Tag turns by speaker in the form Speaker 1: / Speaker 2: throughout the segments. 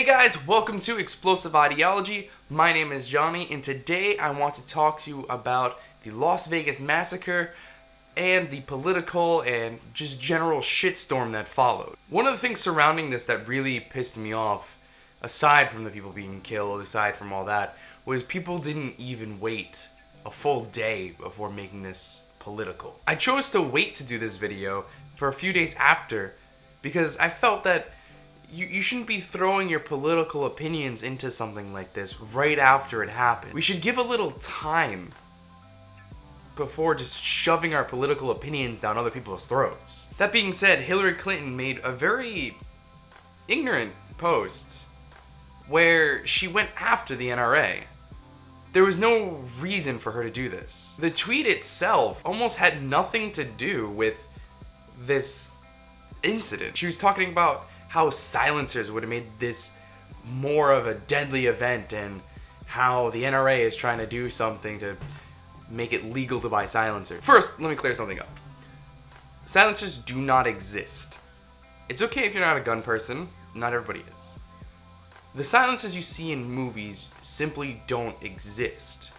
Speaker 1: Hey guys, welcome to Explosive Ideology. My name is Johnny, and today I want to talk to you about the Las Vegas massacre and the political and just general shitstorm that followed. One of the things surrounding this that really pissed me off, aside from the people being killed, aside from all that, was people didn't even wait a full day before making this political. I chose to wait to do this video for a few days after because I felt that you shouldn't be throwing your political opinions into something like this right after it happened. We should give a little time before just shoving our political opinions down other people's throats. That being said, Hillary Clinton made a very ignorant post where she went after the NRA. There was no reason for her to do this. The tweet itself almost had nothing to do with this incident. She was talking about how silencers would have made this more of a deadly event and how the NRA is trying to do something to make it legal to buy silencers. First, let me clear something up. Silencers do not exist. It's okay if you're not a gun person, not everybody is. The silencers you see in movies simply don't exist.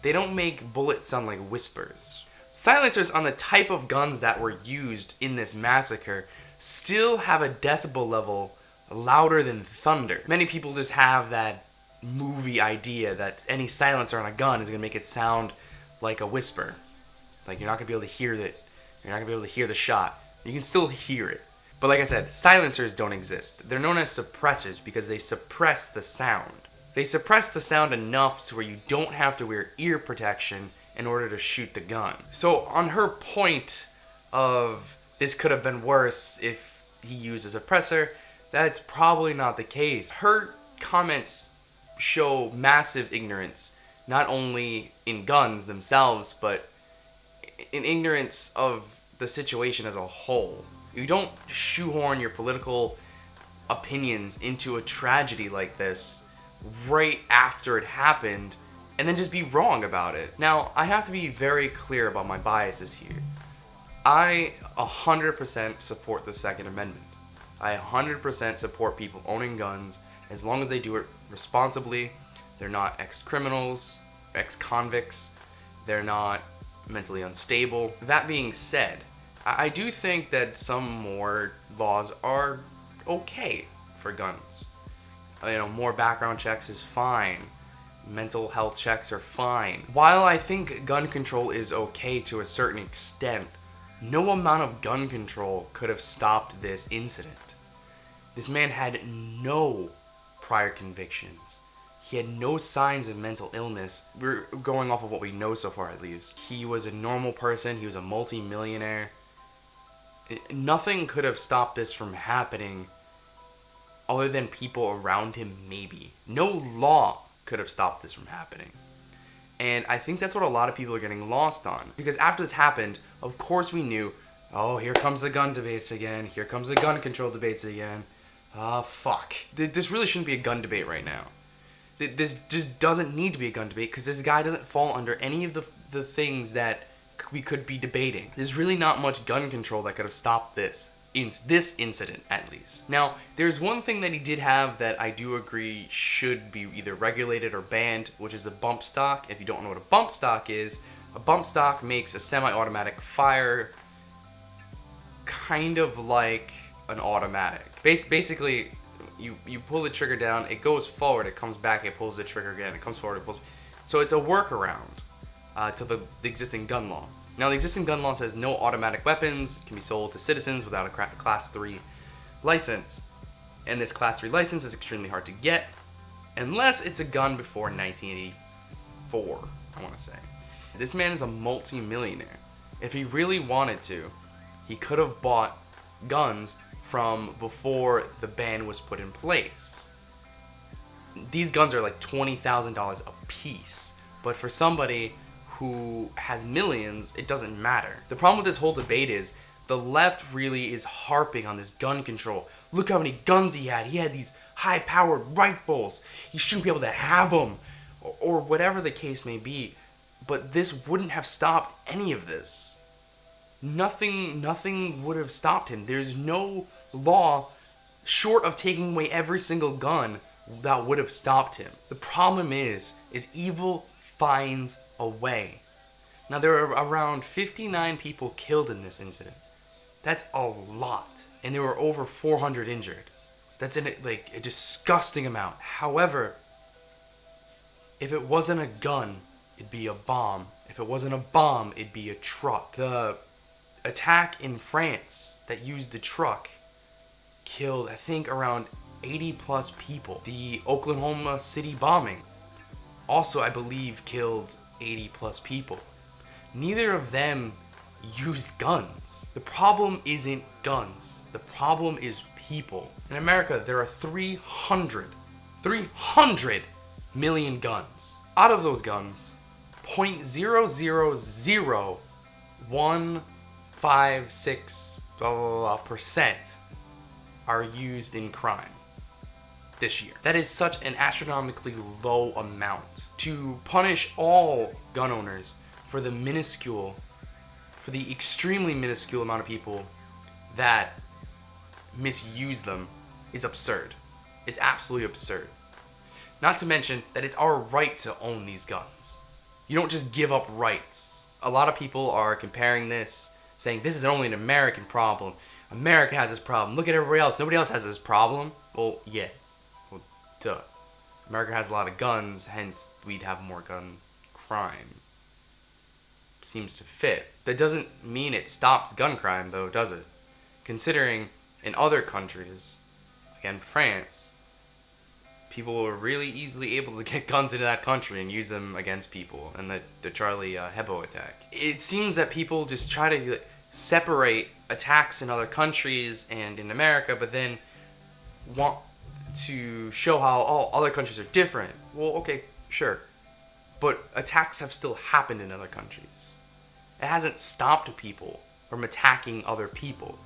Speaker 1: They don't make bullets sound like whispers. Silencers on the type of guns that were used in this massacre still have a decibel level louder than thunder. Many people just have that movie idea that any silencer on a gun is going to make it sound like a whisper. Like you're not going to be able to hear it. You're not going to be able to hear the shot. You can still hear it. But like I said, silencers don't exist. They're known as suppressors because they suppress the sound. They suppress the sound enough to where you don't have to wear ear protection in order to shoot the gun. So on her point of this could have been worse if he used a suppressor, that's probably not the case. Her comments show massive ignorance, not only in guns themselves, but in ignorance of the situation as a whole. You don't shoehorn your political opinions into a tragedy like this right after it happened and then just be wrong about it. Now, I have to be very clear about my biases here. I 100% support the Second Amendment. I 100% support people owning guns as long as they do it responsibly. They're not ex-criminals, ex-convicts. They're not mentally unstable. That being said, I do think that some more laws are okay for guns. More background checks is fine. Mental health checks are fine. While I think gun control is okay to a certain extent, no amount of gun control could have stopped this incident. This man had no prior convictions. He had no signs of mental illness. We're going off of what we know so far, at least. He was a normal person. He was a multi-millionaire. Nothing could have stopped this from happening other than people around him, maybe. No law could have stopped this from happening. And I think that's what a lot of people are getting lost on. Because after this happened, of course we knew, oh, here comes the gun debates again. Here comes the gun control debates again. Fuck. This really shouldn't be a gun debate right now. This just doesn't need to be a gun debate because this guy doesn't fall under any of the things that we could be debating. There's really not much gun control that could have stopped this incident, at least. Now, there's one thing that he did have that I do agree should be either regulated or banned, which is a bump stock. If you don't know what a bump stock is, a bump stock makes a semi-automatic fire kind of like an automatic. Basically, you pull the trigger down, it goes forward, it comes back, it pulls the trigger again, it comes forward, it pulls. So it's a workaround to the existing gun law. Now, the existing gun law says no automatic weapons can be sold to citizens without a Class 3 license. And this Class 3 license is extremely hard to get, unless it's a gun before 1984, I want to say. This man is a multi-millionaire. If he really wanted to, he could have bought guns from before the ban was put in place. These guns are like $20,000 a piece, but for somebody who has millions, it doesn't matter. The problem with this whole debate is the left really is harping on this gun control. Look how many guns he had. He had these high-powered rifles. He shouldn't be able to have them, or whatever the case may be. But this wouldn't have stopped any of this. Nothing would have stopped him. There's no law short of taking away every single gun that would have stopped him. The problem is evil finds a way. Now, there are around 59 people killed in this incident. That's a lot. And there were over 400 injured. That's a disgusting amount. However, if it wasn't a gun, it'd be a bomb. If it wasn't a bomb, it'd be a truck. The attack in France that used the truck killed, I think, around 80 plus people. The Oklahoma City bombing also, I believe, killed 80 plus people. Neither of them used guns. The problem isn't guns. The problem is people. In America, there are 300 million guns. Out of those guns, 0.000156% are used in crime this year. That is such an astronomically low amount. To punish all gun owners for the extremely minuscule amount of people that misuse them is absurd. It's absolutely absurd. Not to mention that it's our right to own these guns. You don't just give up rights. A lot of people are comparing this, saying this is only an American problem. America has this problem. Look at everybody else. Nobody else has this problem. Well, yeah. Well, duh. America has a lot of guns, hence we'd have more gun crime. Seems to fit. That doesn't mean it stops gun crime, though, does it? Considering in other countries, again, France, people were really easily able to get guns into that country and use them against people, and the Charlie Hebdo attack. It seems that people just try to separate attacks in other countries and in America, but then want to show how all other countries are different. Well, okay, sure. But attacks have still happened in other countries. It hasn't stopped people from attacking other people.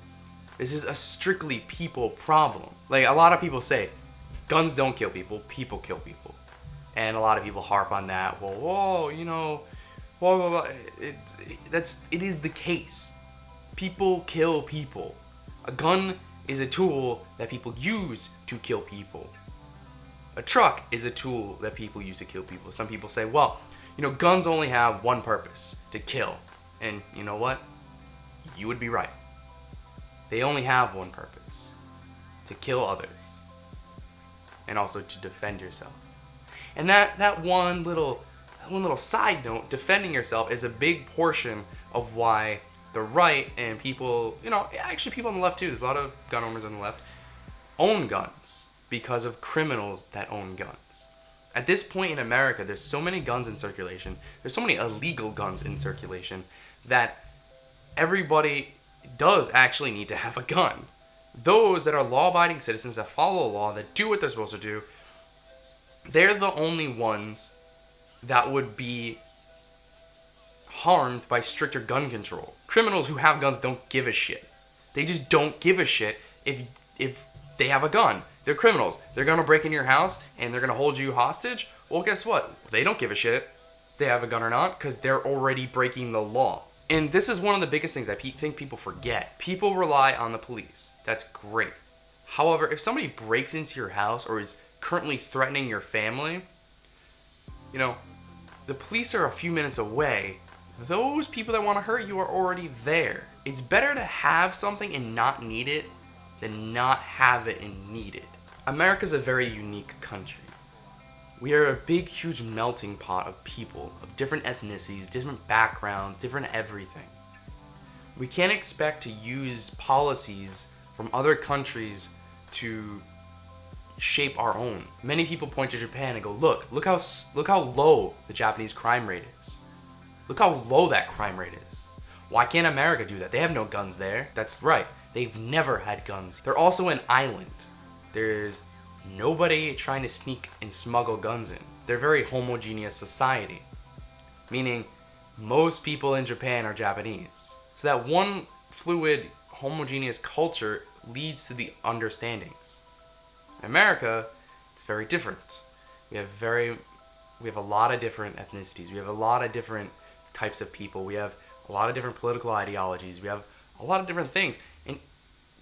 Speaker 1: This is a strictly people problem. Like, a lot of people say, guns don't kill people, people kill people. And a lot of people harp on that. Well, whoa, you know, blah, blah, blah. It is the case. People kill people. A gun is a tool that people use to kill people. A truck is a tool that people use to kill people. Some people say, well, you know, guns only have one purpose, to kill. And you know what? You would be right. They only have one purpose, to kill others. And also to defend yourself. And that one little side note, defending yourself, is a big portion of why the right and people, you know, actually people on the left too, there's a lot of gun owners on the left, own guns because of criminals that own guns. At this point in America, there's so many guns in circulation, there's so many illegal guns in circulation, that everybody does actually need to have a gun. Those that are law-abiding citizens that follow the law, that do what they're supposed to do, they're the only ones that would be harmed by stricter gun control. Criminals who have guns don't give a shit. They just don't give a shit if they have a gun. They're criminals. They're gonna break into your house and they're gonna hold you hostage. Well, guess what? They don't give a shit if they have a gun or not, because they're already breaking the law. And this is one of the biggest things I think people forget. People rely on the police. That's great. However, if somebody breaks into your house or is currently threatening your family, you know, the police are a few minutes away. Those people that want to hurt you are already there. It's better to have something and not need it than not have it and need it. America's a very unique country. We are a big, huge melting pot of people, of different ethnicities, different backgrounds, different everything. We can't expect to use policies from other countries to shape our own. Many people point to Japan and go, look how low the Japanese crime rate is. Look how low that crime rate is. Why can't America do that? They have no guns there. That's right. They've never had guns. They're also an island. There's nobody trying to sneak and smuggle guns in. They're a very homogeneous society. Meaning, most people in Japan are Japanese. So that one fluid, homogeneous culture leads to the understandings. In America, it's very different. We have a lot of different ethnicities. We have a lot of different types of people. We have a lot of different political ideologies. We have a lot of different things. And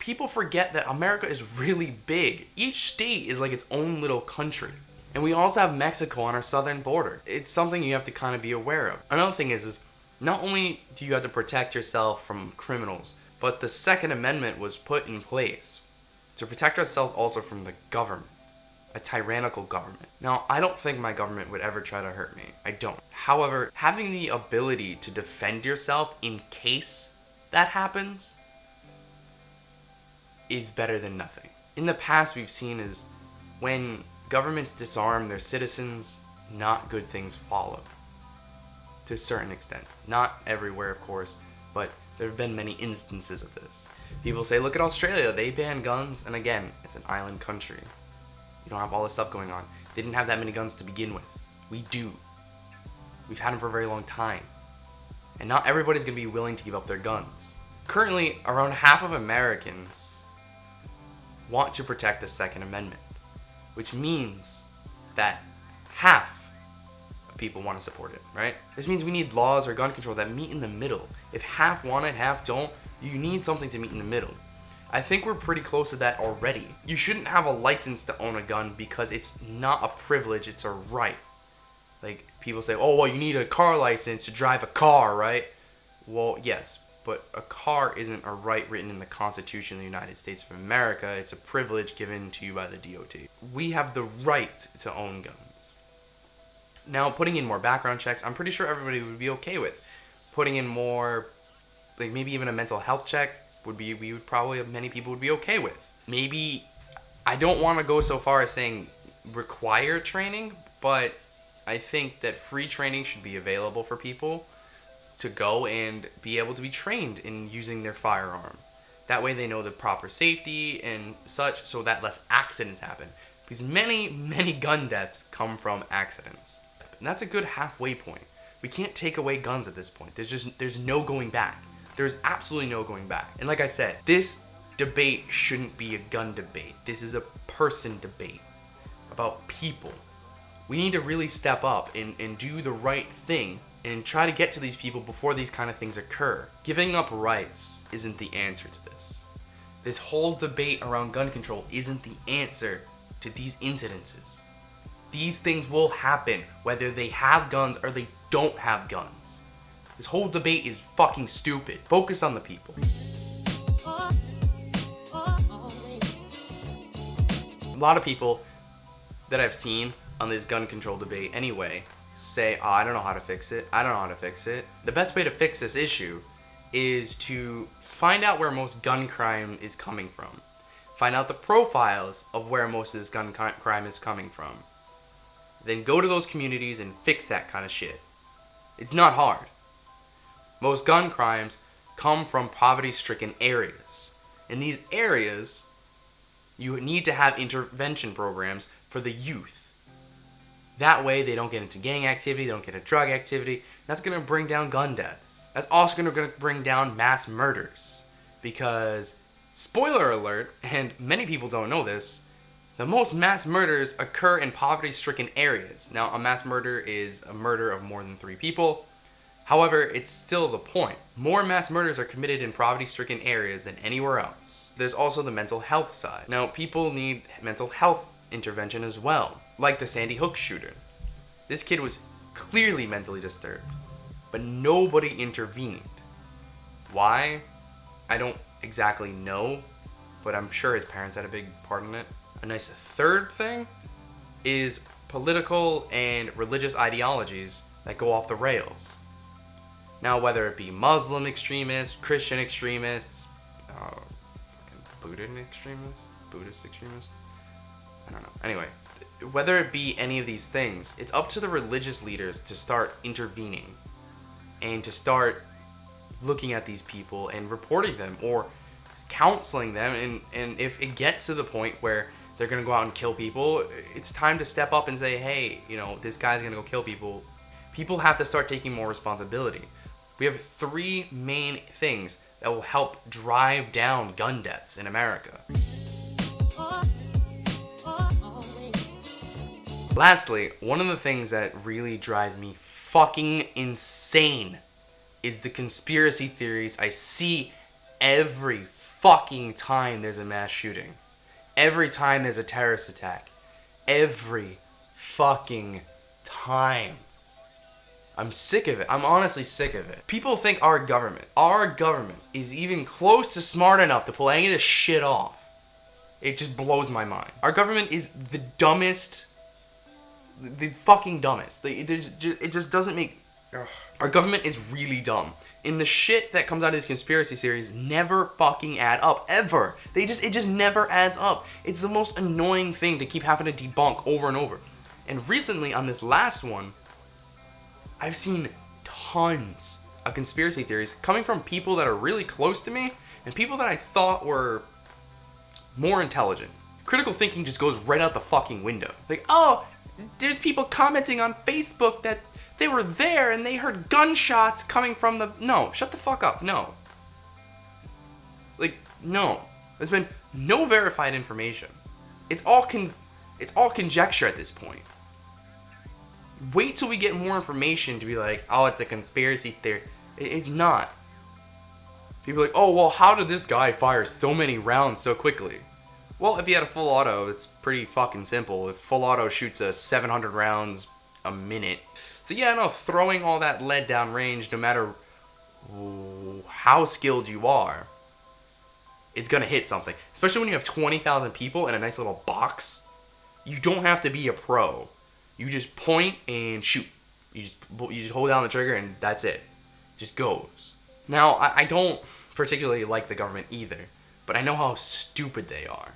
Speaker 1: people forget that America is really big. Each state is like its own little country. And we also have Mexico on our southern border. It's something you have to kind of be aware of. Another thing is not only do you have to protect yourself from criminals, but the Second Amendment was put in place to protect ourselves also from the government, a tyrannical government. Now, I don't think my government would ever try to hurt me. I don't. However, having the ability to defend yourself in case that happens is better than nothing. In the past, we've seen is when governments disarm their citizens, not good things follow. To a certain extent. Not everywhere, of course, but there have been many instances of this. People say, look at Australia, they ban guns, and again, it's an island country. You don't have all this stuff going on. They didn't have that many guns to begin with. We do. We've had them for a very long time. And not everybody's going to be willing to give up their guns. Currently, around half of Americans want to protect the Second Amendment, which means that half of people want to support it, right? This means we need laws or gun control that meet in the middle. If half want it, half don't, you need something to meet in the middle. I think we're pretty close to that already. You shouldn't have a license to own a gun because it's not a privilege, it's a right. Like, people say, oh, well, you need a car license to drive a car, right? Well, yes, but a car isn't a right written in the Constitution of the United States of America. It's a privilege given to you by the DOT. We have the right to own guns. Now, putting in more background checks, I'm pretty sure everybody would be okay with. Putting in more, like maybe even a mental health check many people would be okay with. Maybe, I don't want to go so far as saying require training, but I think that free training should be available for people to go and be able to be trained in using their firearm. That way they know the proper safety and such, so that less accidents happen. Because many gun deaths come from accidents. And that's a good halfway point. We can't take away guns at this point. There's no going back. There's absolutely no going back. And like I said, this debate shouldn't be a gun debate. This is a person debate about people. We need to really step up and do the right thing and try to get to these people before these kind of things occur. Giving up rights isn't the answer to this. This whole debate around gun control isn't the answer to these incidences. These things will happen whether they have guns or they don't have guns. This whole debate is fucking stupid. Focus on the people. A lot of people that I've seen on this gun control debate anyway say, oh, I don't know how to fix it. I don't know how to fix it. The best way to fix this issue is to find out where most gun crime is coming from. Find out the profiles of where most of this gun crime is coming from. Then go to those communities and fix that kind of shit. It's not hard. Most gun crimes come from poverty-stricken areas. In these areas, you need to have intervention programs for the youth. That way they don't get into gang activity, they don't get into drug activity. That's going to bring down gun deaths. That's also going to bring down mass murders. Because, spoiler alert, and many people don't know this, the most mass murders occur in poverty-stricken areas. Now, a mass murder is a murder of more than 3 people. However, it's still the point. More mass murders are committed in poverty-stricken areas than anywhere else. There's also the mental health side. Now, people need mental health intervention as well, like the Sandy Hook shooter. This kid was clearly mentally disturbed, but nobody intervened. Why? I don't exactly know, but I'm sure his parents had a big part in it. A nice third thing is political and religious ideologies that go off the rails. Now, whether it be Muslim extremists, Christian extremists, Buddhist extremists, I don't know. Anyway, whether it be any of these things, it's up to the religious leaders to start intervening and to start looking at these people and reporting them or counseling them. And if it gets to the point where they're going to go out and kill people, it's time to step up and say, hey, this guy's going to go kill people. People have to start taking more responsibility. We have 3 main things that will help drive down gun deaths in America. Lastly, one of the things that really drives me fucking insane is the conspiracy theories I see every fucking time there's a mass shooting. Every time there's a terrorist attack. Every fucking time. I'm sick of it. I'm honestly sick of it. People think our government is even close to smart enough to pull any of this shit off. It just blows my mind. Our government is the dumbest, the fucking dumbest. It just doesn't make... Ugh. Our government is really dumb. And the shit that comes out of these conspiracy series never fucking add up, ever. It just never adds up. It's the most annoying thing to keep having to debunk over and over. And recently, on this last one, I've seen tons of conspiracy theories coming from people that are really close to me and people that I thought were more intelligent. Critical thinking just goes right out the fucking window. Like, oh, there's people commenting on Facebook that they were there and they heard gunshots coming from the... No, shut the fuck up. No. Like, no. There's been no verified information. It's all conjecture at this point. Wait till we get more information to be like, oh, it's a conspiracy theory. It's not. People are like, oh, well, how did this guy fire so many rounds so quickly? Well, if he had a full auto, it's pretty fucking simple. If full auto shoots 700 rounds a minute. So yeah, no, throwing all that lead down range, no matter how skilled you are, it's gonna hit something. Especially when you have 20,000 people in a nice little box. You don't have to be a pro. You just point and shoot. You just hold down the trigger and that's it. It just goes. Now, I don't particularly like the government either, but I know how stupid they are.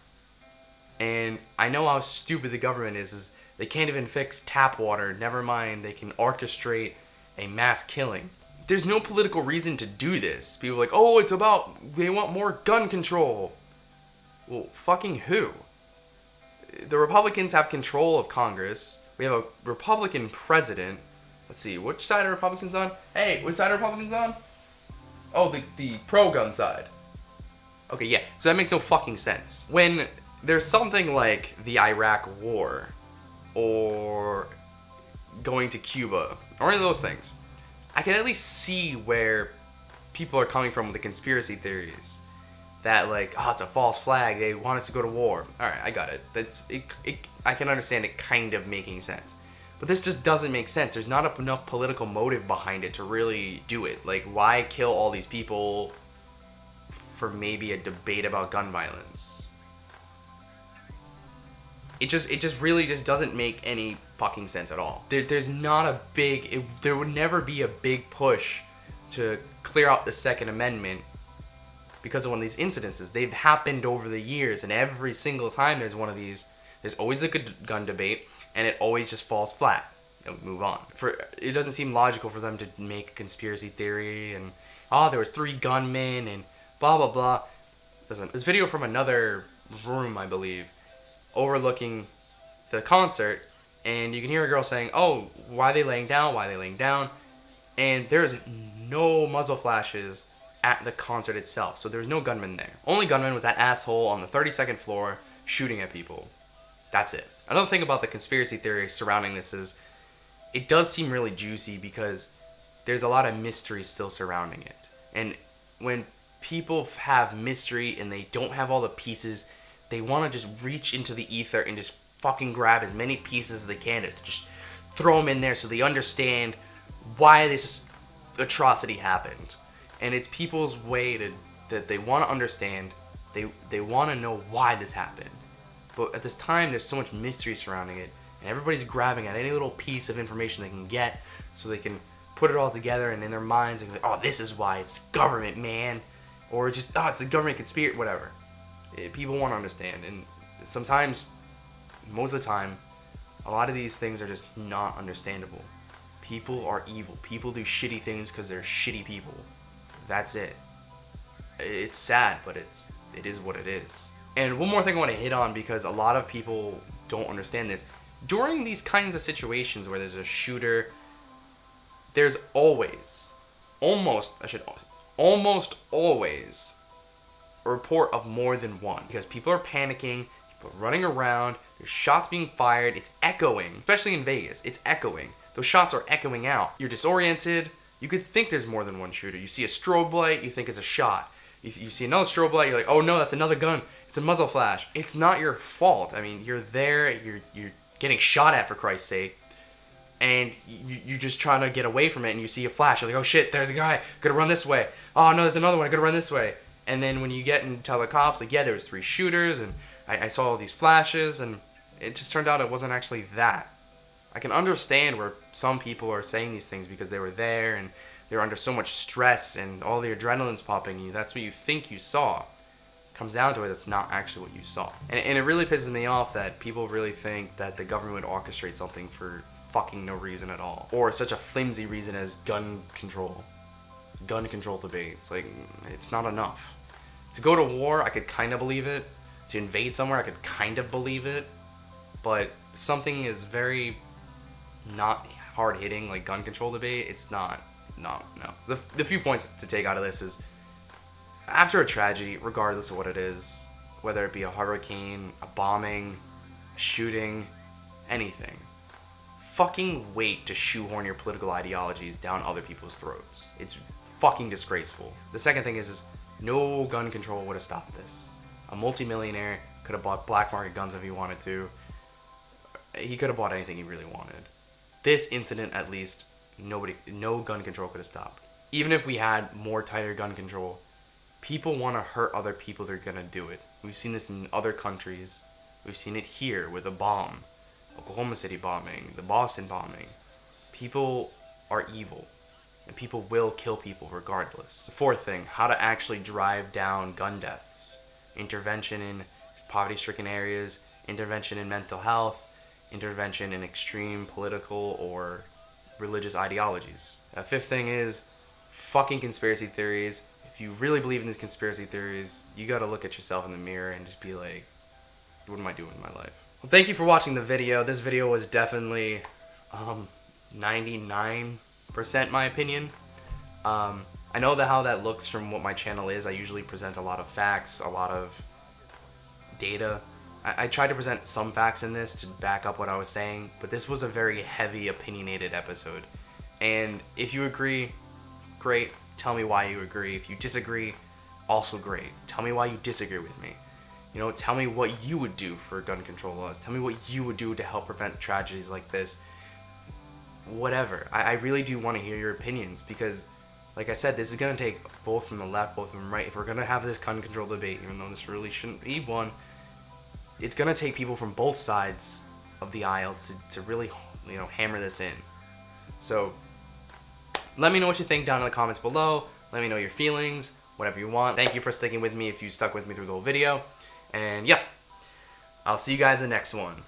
Speaker 1: And I know how stupid the government is they can't even fix tap water, never mind they can orchestrate a mass killing. There's no political reason to do this. People are like, oh, it's about, they want more gun control. Well, fucking who? The Republicans have control of Congress. We have a Republican president. Let's see, which side are Republicans on? Hey, which side are Republicans on? Oh, the pro-gun side. Okay, yeah, so that makes no fucking sense. When there's something like the Iraq War, or going to Cuba, or any of those things, I can at least see where people are coming from with the conspiracy theories. That like, oh, it's a false flag, they want us to go to war. Alright, I got it. I can understand it kind of making sense. But this just doesn't make sense. There's not enough political motive behind it to really do it. Like, why kill all these people for maybe a debate about gun violence? It just really just doesn't make any fucking sense at all. There's not a big... there would never be a big push to clear out the Second Amendment because of one of these incidences. They've happened over the years, and every single time there's one of these, there's always a good gun debate, and it always just falls flat. And we move on. It doesn't seem logical for them to make a conspiracy theory, and, oh, there was 3 gunmen, and blah, blah, blah. Listen, this video from another room, I believe, overlooking the concert, and you can hear a girl saying, oh, why are they laying down, why are they laying down? And there's no muzzle flashes at the concert itself, so there's no gunman there. Only gunman was that asshole on the 32nd floor shooting at people. That's it. Another thing about the conspiracy theory surrounding this is it does seem really juicy because there's a lot of mystery still surrounding it. And when people have mystery and they don't have all the pieces, they want to just reach into the ether and just fucking grab as many pieces as they can to just throw them in there so they understand why this atrocity happened. And it's people's way that they want to understand, they want to know why this happened. But at this time, there's so much mystery surrounding it, and everybody's grabbing at any little piece of information they can get so they can put it all together, and in their minds, they're like, oh, this is why, it's government, man. Or just, oh, it's the government conspiracy, whatever. People want to understand, and sometimes, most of the time, a lot of these things are just not understandable. People are evil. People do shitty things because they're shitty people. That's it. It's sad, but it is what it is. And one more thing I want to hit on, because a lot of people don't understand this. During these kinds of situations where there's a shooter, there's always, almost always, a report of more than one. Because people are panicking, people are running around, there's shots being fired, it's echoing. Especially in Vegas, it's echoing. Those shots are echoing out. You're disoriented. You could think there's more than one shooter. You see a strobe light, you think it's a shot. You see another strobe light, you're like, oh no, that's another gun. It's a muzzle flash. It's not your fault. I mean, you're there, you're getting shot at, for Christ's sake, and you just trying to get away from it, and you see a flash. You're like, oh shit, there's a guy. Gotta run this way. Oh no, there's another one. I gotta run this way. And then when you get and tell the cops, like, yeah, there was 3 shooters, and I saw all these flashes, and it just turned out it wasn't actually that. I can understand where some people are saying these things because they were there, and they're under so much stress, and all the adrenaline's popping you. That's what you think you saw. Comes down to it, that's not actually what you saw. And it really pisses me off that people really think that the government would orchestrate something for fucking no reason at all. Or such a flimsy reason as gun control. Gun control debate. It's like, it's not enough. To go to war, I could kind of believe it. To invade somewhere, I could kind of believe it. But something is very not hard-hitting, like gun control debate, it's not. No. The few points to take out of this is, after a tragedy, regardless of what it is, whether it be a hurricane, a bombing, a shooting, anything, fucking wait to shoehorn your political ideologies down other people's throats. It's fucking disgraceful. The second thing is no gun control would have stopped this. A multimillionaire could have bought black market guns if he wanted to. He could have bought anything he really wanted. This incident, at least, no gun control could have stopped. Even if we had more tighter gun control, people want to hurt other people, they're gonna do it. We've seen this in other countries. We've seen it here with a bomb. Oklahoma City bombing, the Boston bombing. People are evil, and people will kill people regardless. The fourth thing, how to actually drive down gun deaths. Intervention in poverty-stricken areas, intervention in mental health, intervention in extreme political or religious ideologies. The fifth thing is fucking conspiracy theories. If you really believe in these conspiracy theories, you gotta look at yourself in the mirror and just be like, what am I doing in my life? Well, thank you for watching the video. This video was definitely 99% my opinion. I know how that looks from what my channel is. I usually present a lot of facts, a lot of data. I tried to present some facts in this to back up what I was saying, but this was a very heavy, opinionated episode. And if you agree, great. Tell me why you agree. If you disagree, also great. Tell me why you disagree with me. You know, tell me what you would do for gun control laws. Tell me what you would do to help prevent tragedies like this. Whatever. I really do want to hear your opinions because, like I said, this is going to take both from the left, both from the right. If we're going to have this gun control debate, even though this really shouldn't be one, it's going to take people from both sides of the aisle to really, you know, hammer this in. So, let me know what you think down in the comments below. Let me know your feelings, whatever you want. Thank you for sticking with me if you stuck with me through the whole video. And yeah, I'll see you guys in the next one.